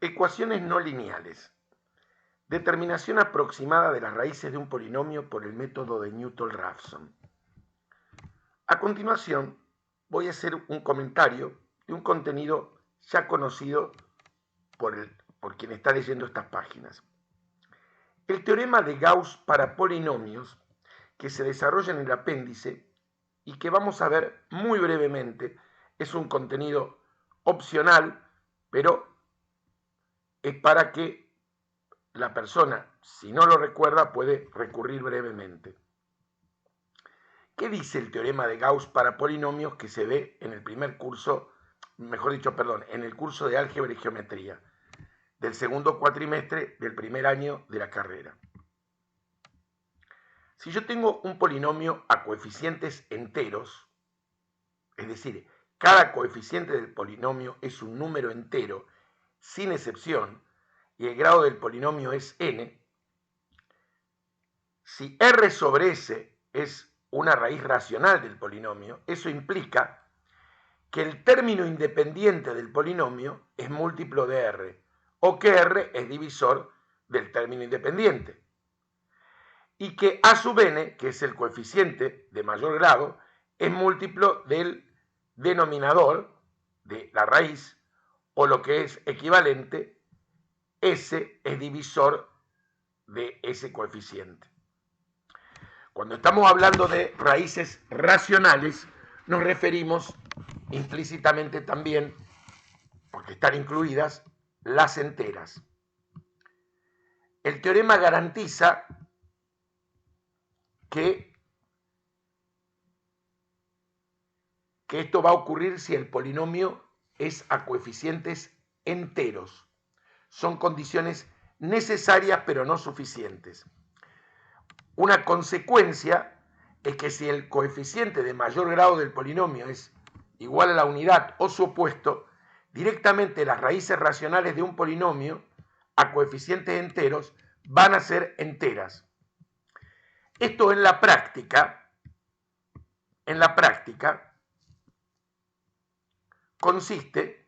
Ecuaciones no lineales. Determinación aproximada de las raíces de un polinomio por el método de Newton-Raphson. A continuación, voy a hacer un comentario de un contenido ya conocido por quien está leyendo estas páginas. El teorema de Gauss para polinomios, que se desarrolla en el apéndice y que vamos a ver muy brevemente, es un contenido opcional, pero es para que la persona, si no lo recuerda, puede recurrir brevemente. ¿Qué dice el teorema de Gauss para polinomios que se ve en el primer curso, en el curso de álgebra y geometría del segundo cuatrimestre del primer año de la carrera? Si yo tengo un polinomio a coeficientes enteros, es decir, cada coeficiente del polinomio es un número entero, sin excepción, y el grado del polinomio es n, si r sobre s es una raíz racional del polinomio, eso implica que el término independiente del polinomio es múltiplo de r, o que r es divisor del término independiente, y que a sub n, que es el coeficiente de mayor grado, es múltiplo del denominador de la raíz, o lo que es equivalente, s es divisor de ese coeficiente. Cuando estamos hablando de raíces racionales, nos referimos implícitamente también, porque están incluidas, las enteras. El teorema garantiza que esto va a ocurrir si el polinomio es a coeficientes enteros. Son condiciones necesarias pero no suficientes. Una consecuencia es que si el coeficiente de mayor grado del polinomio es igual a la unidad o su opuesto, directamente las raíces racionales de un polinomio a coeficientes enteros van a ser enteras. Esto en la práctica consiste,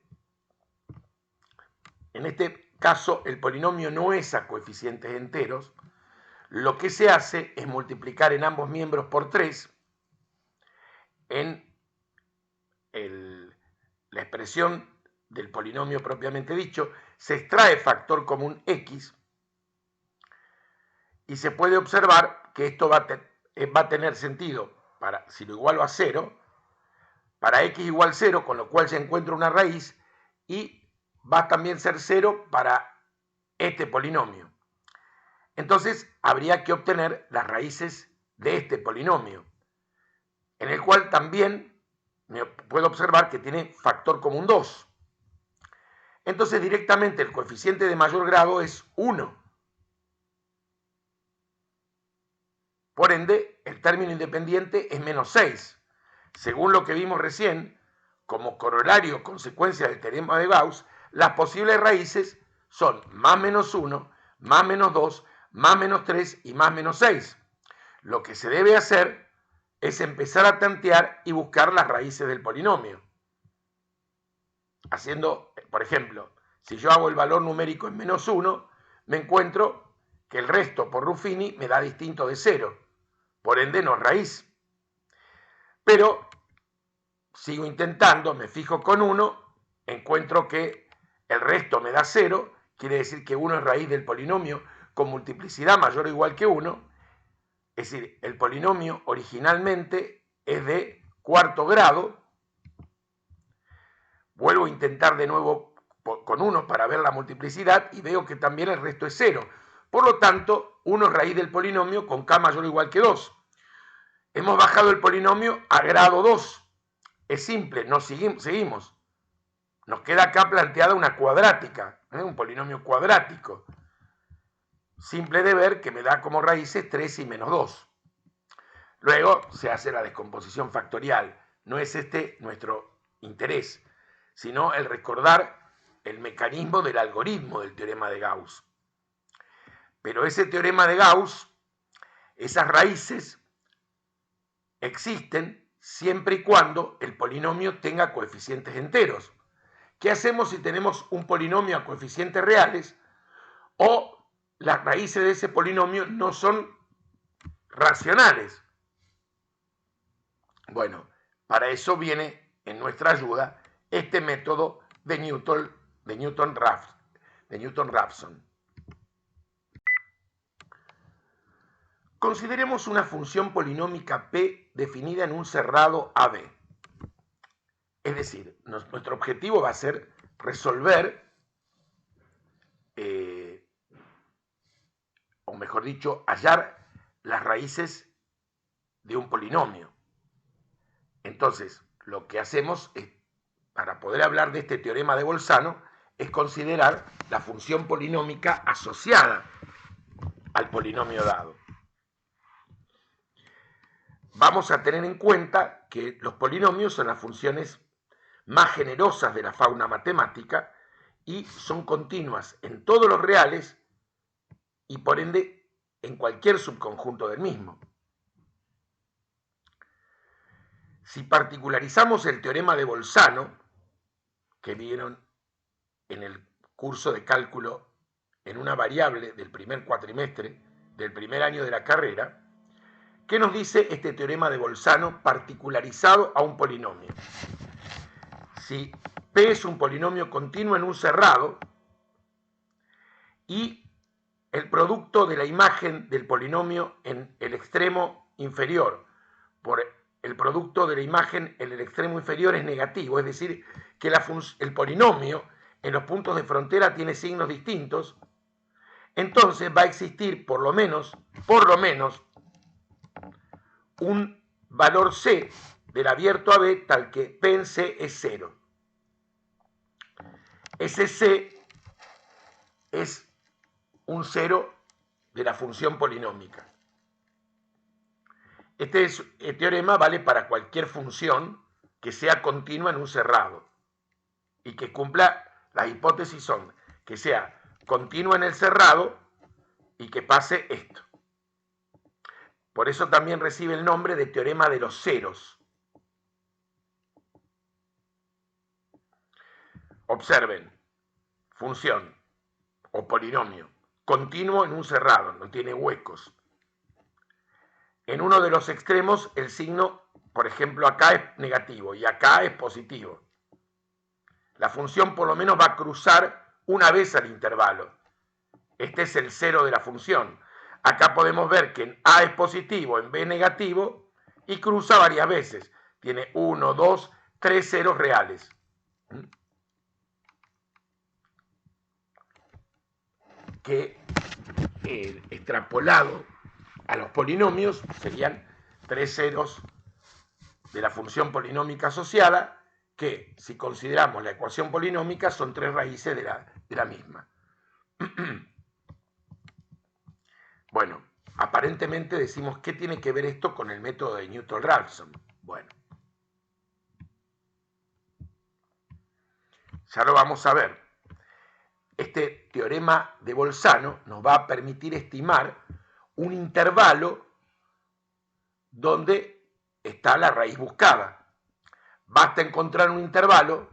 en este caso el polinomio no es a coeficientes enteros, lo que se hace es multiplicar en ambos miembros por 3, en la expresión del polinomio propiamente dicho, se extrae factor común x, y se puede observar que esto va a tener sentido para, si lo igualo a 0, para x igual 0, con lo cual ya encuentro una raíz, y va a también ser 0 para este polinomio. Entonces habría que obtener las raíces de este polinomio, en el cual también me puedo observar que tiene factor común 2. Entonces directamente el coeficiente de mayor grado es 1. Por ende, el término independiente es menos 6. Según lo que vimos recién, como corolario o consecuencia del teorema de Gauss, las posibles raíces son más menos 1, más menos 2, más menos 3 y más menos 6. Lo que se debe hacer es empezar a tantear y buscar las raíces del polinomio. Haciendo, por ejemplo, si yo hago el valor numérico en menos 1, me encuentro que el resto por Ruffini me da distinto de 0. Por ende no es raíz. Pero sigo intentando, me fijo con 1, encuentro que el resto me da 0, quiere decir que 1 es raíz del polinomio con multiplicidad mayor o igual que 1, es decir, el polinomio originalmente es de cuarto grado. Vuelvo a intentar de nuevo con 1 para ver la multiplicidad y veo que también el resto es 0. Por lo tanto, 1 es raíz del polinomio con k mayor o igual que 2. Hemos bajado el polinomio a grado 2. Es simple, nos seguimos. Nos queda acá planteada una cuadrática, un polinomio cuadrático. Simple de ver que me da como raíces 3 y menos 2. Luego se hace la descomposición factorial. No es este nuestro interés, sino el recordar el mecanismo del algoritmo del teorema de Gauss. Pero ese teorema de Gauss, esas raíces existen siempre y cuando el polinomio tenga coeficientes enteros. ¿Qué hacemos si tenemos un polinomio a coeficientes reales o las raíces de ese polinomio no son racionales? Bueno, para eso viene en nuestra ayuda este método de Newton-Raphson. Consideremos una función polinómica P definida en un cerrado AB. Es decir, nuestro objetivo va a ser resolver, o mejor dicho, hallar las raíces de un polinomio. Entonces, lo que hacemos es, para poder hablar de este teorema de Bolzano, es considerar la función polinómica asociada al polinomio dado. Vamos a tener en cuenta que los polinomios son las funciones más generosas de la fauna matemática y son continuas en todos los reales y por ende en cualquier subconjunto del mismo. Si particularizamos el teorema de Bolzano, que vieron en el curso de cálculo en una variable del primer cuatrimestre del primer año de la carrera, ¿qué nos dice este teorema de Bolzano particularizado a un polinomio? Si P es un polinomio continuo en un cerrado y el producto de la imagen del polinomio en el extremo inferior por el producto de la imagen en el extremo inferior es negativo, es decir, que el polinomio en los puntos de frontera tiene signos distintos, entonces va a existir por lo menos un valor C del abierto a B tal que P en C es 0. Ese C es un 0 de la función polinómica. Este teorema vale para cualquier función que sea continua en un cerrado y que cumpla, las hipótesis son que sea continua en el cerrado y que pase esto. Por eso también recibe el nombre de teorema de los ceros. Observen, función o polinomio continuo en un cerrado, no tiene huecos. En uno de los extremos el signo, por ejemplo, acá es negativo y acá es positivo. La función por lo menos va a cruzar una vez al intervalo. Este es el cero de la función. Acá podemos ver que en A es positivo, en B es negativo y cruza varias veces. Tiene 1, 2, 3 ceros reales. Que extrapolado a los polinomios serían 3 ceros de la función polinómica asociada, que si consideramos la ecuación polinómica son 3 raíces de la misma. Bueno, aparentemente decimos, ¿qué tiene que ver esto con el método de Newton-Raphson? Bueno, ya lo vamos a ver. Este teorema de Bolzano nos va a permitir estimar un intervalo donde está la raíz buscada. Basta encontrar un intervalo,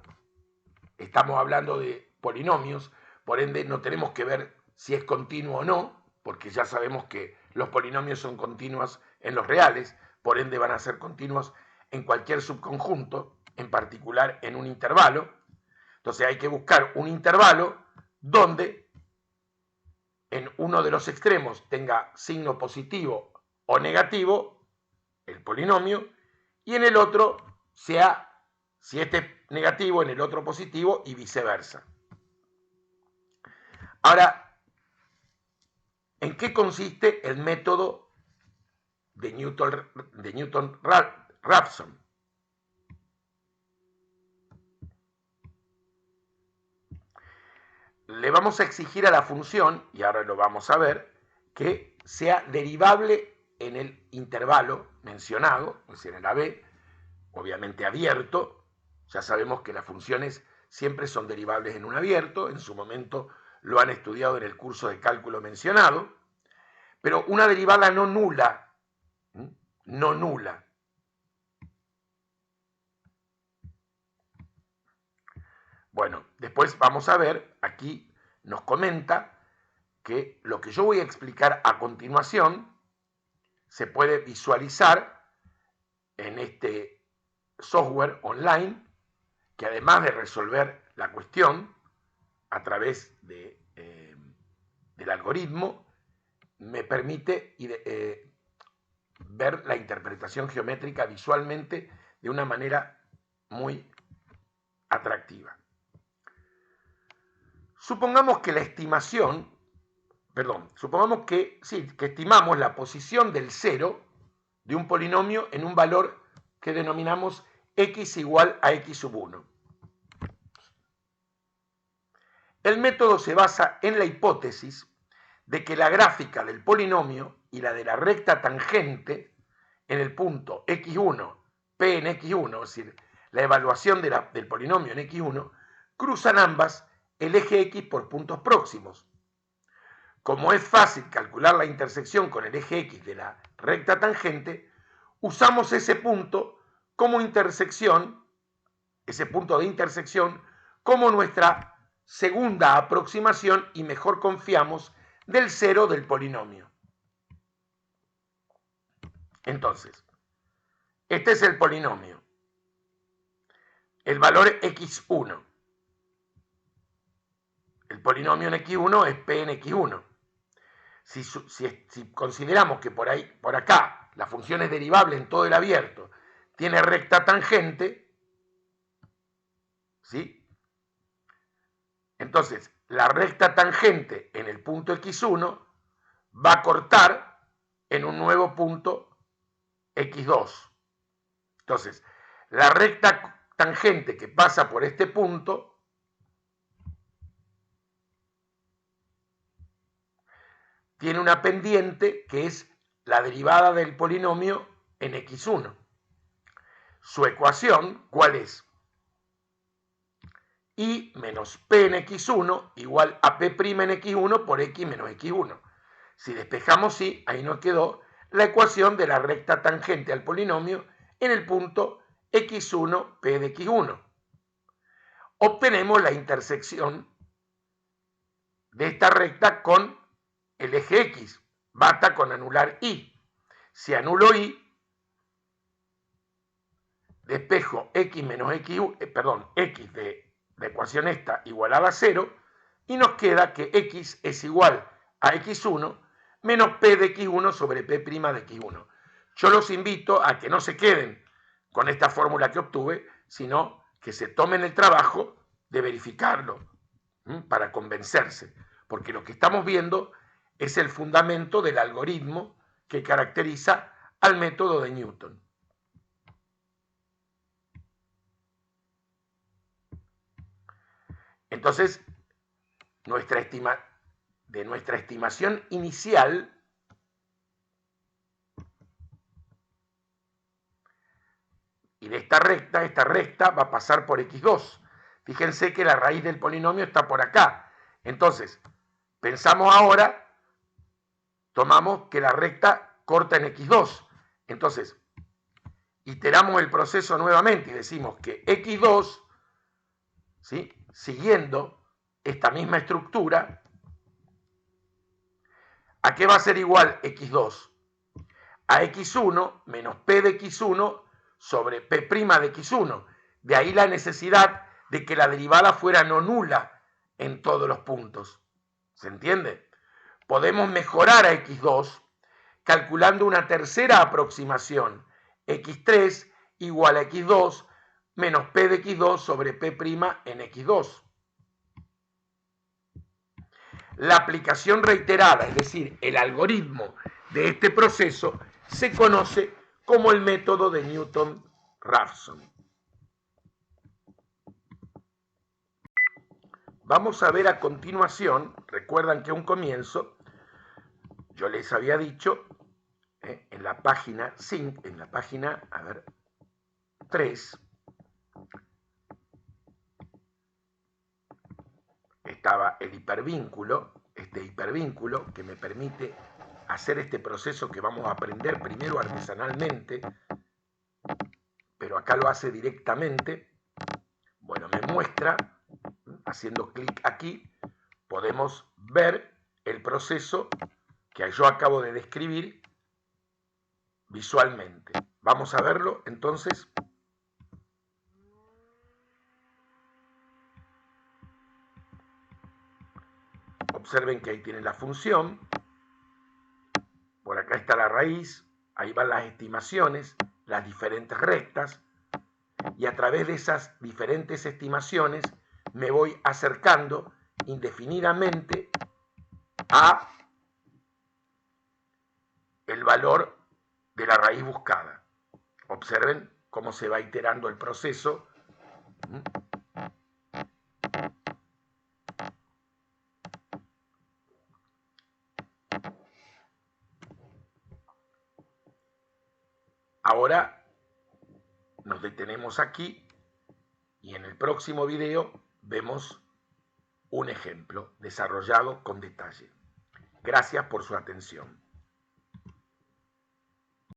estamos hablando de polinomios, por ende no tenemos que ver si es continuo o no, porque ya sabemos que los polinomios son continuos en los reales, por ende van a ser continuos en cualquier subconjunto, en particular en un intervalo. Entonces hay que buscar un intervalo donde en uno de los extremos tenga signo positivo o negativo, el polinomio, y en el otro sea, si este es negativo, en el otro positivo y viceversa. Ahora, ¿en qué consiste el método de Newton-Raphson? Le vamos a exigir a la función, y ahora lo vamos a ver, que sea derivable en el intervalo mencionado, es decir, en la B, obviamente abierto. Ya sabemos que las funciones siempre son derivables en un abierto, en su momento lo han estudiado en el curso de cálculo mencionado, pero una derivada no nula, no nula. Bueno, después vamos a ver, aquí nos comenta que lo que yo voy a explicar a continuación se puede visualizar en este software online, que además de resolver la cuestión a través del algoritmo, me permite ver la interpretación geométrica visualmente de una manera muy atractiva. Supongamos que la estimación, supongamos que estimamos la posición del cero de un polinomio en un valor que denominamos x igual a x sub 1. El método se basa en la hipótesis de que la gráfica del polinomio y la de la recta tangente en el punto x1, p en x1, es decir, la evaluación del polinomio en x1, cruzan ambas el eje x por puntos próximos. Como es fácil calcular la intersección con el eje x de la recta tangente, usamos ese punto como intersección, ese punto de intersección, como nuestra segunda aproximación y mejor confiamos del cero del polinomio. Entonces, este es el polinomio. El valor x1. El polinomio en x1 es p en x1. Si consideramos que por acá la función es derivable en todo el abierto, tiene recta tangente, ¿sí? Entonces, la recta tangente en el punto x1 va a cortar en un nuevo punto x2. Entonces, la recta tangente que pasa por este punto tiene una pendiente que es la derivada del polinomio en x1. Su ecuación, ¿cuál es? Y menos p en x1 igual a p' en x1 por x menos x1. Si despejamos y, ahí nos quedó la ecuación de la recta tangente al polinomio en el punto x1, p de x1. Obtenemos la intersección de esta recta con el eje x. Basta con anular y. Si anulo y, despejo x menos x1, x de la ecuación esta igualada a 0, y nos queda que x es igual a x1 menos p de x1 sobre p' de x1. Yo los invito a que no se queden con esta fórmula que obtuve, sino que se tomen el trabajo de verificarlo para convencerse, porque lo que estamos viendo es el fundamento del algoritmo que caracteriza al método de Newton. Entonces, de nuestra estimación inicial, y de esta recta va a pasar por x2. Fíjense que la raíz del polinomio está por acá. Entonces, pensamos ahora, tomamos que la recta corta en x2. Entonces, iteramos el proceso nuevamente y decimos que x2, ¿sí?, siguiendo esta misma estructura, ¿a qué va a ser igual x2? A x1 menos p de x1 sobre p' de x1. De ahí la necesidad de que la derivada fuera no nula en todos los puntos. ¿Se entiende? Podemos mejorar a x2 calculando una tercera aproximación, x3 igual a x2 menos p de x2 sobre p' en x2. La aplicación reiterada, es decir, el algoritmo de este proceso, se conoce como el método de Newton-Raphson. Vamos a ver a continuación, recuerdan que a un comienzo yo les había dicho en la página 5, en la página 3, estaba el hipervínculo, este hipervínculo que me permite hacer este proceso que vamos a aprender primero artesanalmente, pero acá lo hace directamente. Bueno, me muestra haciendo clic aquí, podemos ver el proceso que yo acabo de describir visualmente. Vamos a verlo entonces. Observen que ahí tienen la función. Por acá está la raíz. Ahí van las estimaciones, las diferentes rectas. Y a través de esas diferentes estimaciones me voy acercando indefinidamente a el valor de la raíz buscada. Observen cómo se va iterando el proceso. Ahora nos detenemos aquí y en el próximo video vemos un ejemplo desarrollado con detalle. Gracias por su atención.